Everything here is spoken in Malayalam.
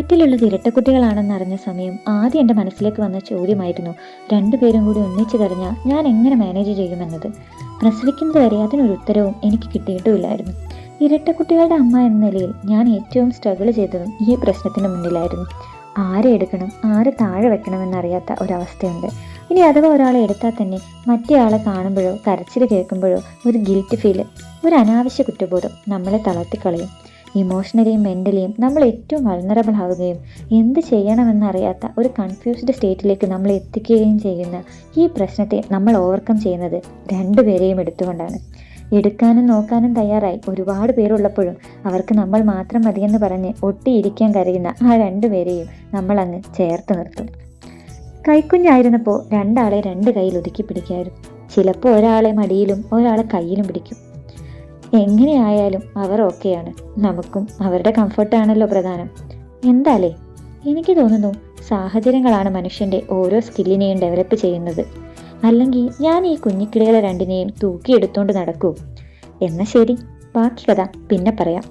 വയറ്റിലുള്ളത് ഇരട്ടക്കുട്ടികളാണെന്നറിഞ്ഞ സമയം ആദ്യം എൻ്റെ മനസ്സിലേക്ക് വന്ന ചോദ്യമായിരുന്നു, രണ്ടുപേരും കൂടി ഒന്നിച്ചു കഴിഞ്ഞാൽ ഞാൻ എങ്ങനെ മാനേജ് ചെയ്യുമെന്നത്. പ്രസവിക്കുന്നത് വരെ അതിനൊരു ഉത്തരവും എനിക്ക് കിട്ടിയിട്ടുമില്ലായിരുന്നു. ഇരട്ടക്കുട്ടികളുടെ അമ്മ എന്ന നിലയിൽ ഞാൻ ഏറ്റവും സ്ട്രഗിൾ ചെയ്തതും ഈ പ്രശ്നത്തിന് മുന്നിലായിരുന്നു. ആരെ എടുക്കണം, ആരെ താഴെ വെക്കണമെന്നറിയാത്ത ഒരവസ്ഥയുണ്ട്. ഇനി അഥവാ ഒരാളെ എടുത്താൽ തന്നെ മറ്റേ ആളെ കാണുമ്പോഴോ കരച്ചിൽ കേൾക്കുമ്പോഴോ ഒരു ഗിൽറ്റ് ഫീല്, ഒരു അനാവശ്യ കുറ്റബോധം നമ്മളെ തളർത്തിക്കളയും. ഇമോഷണലിയും മെൻ്റലിയും നമ്മൾ ഏറ്റവും വൾണറബിൾ ആവുകയും എന്ത് ചെയ്യണമെന്നറിയാത്ത ഒരു കൺഫ്യൂസ്ഡ് സ്റ്റേറ്റിലേക്ക് നമ്മൾ എത്തിക്കുകയും ചെയ്യുന്ന ഈ പ്രശ്നത്തെ നമ്മൾ ഓവർകം ചെയ്യുന്നത് രണ്ടുപേരെയും എടുത്തുകൊണ്ടാണ്. എടുക്കാനും നോക്കാനും തയ്യാറായി ഒരുപാട് പേരുള്ളപ്പോഴും അവർക്ക് നമ്മൾ മാത്രം മതിയെന്ന് പറഞ്ഞ് ഒട്ടിയിരിക്കാൻ കരയുന്ന ആ രണ്ടുപേരെയും നമ്മൾ അങ്ങ് ചേർത്ത് നിർത്തും. കൈക്കുഞ്ഞായിരുന്നപ്പോൾ രണ്ടാളെ രണ്ട് കയ്യിൽ ഒതുക്കി പിടിക്കായിരുന്നു. ചിലപ്പോൾ ഒരാളെ മടിയിലും ഒരാളെ കയ്യിലും പിടിക്കും. എങ്ങനെയായാലും അവർ ഓക്കെയാണ്. നമുക്കും അവരുടെ കംഫർട്ടാണല്ലോ പ്രധാനം. എന്താലേ, എനിക്ക് തോന്നുന്നു സാഹചര്യങ്ങളാണ് മനുഷ്യൻ്റെ ഓരോ സ്കില്ലിനെയും ഡെവലപ്പ് ചെയ്യുന്നത്. അല്ലെങ്കിൽ ഞാൻ ഈ കുഞ്ഞിക്കിളികളെ രണ്ടിനെയും തൂക്കിയെടുത്തോണ്ട് നടക്കൂ. എന്നാൽ ശരി, ബാക്കി കഥ പിന്നെ പറയാം.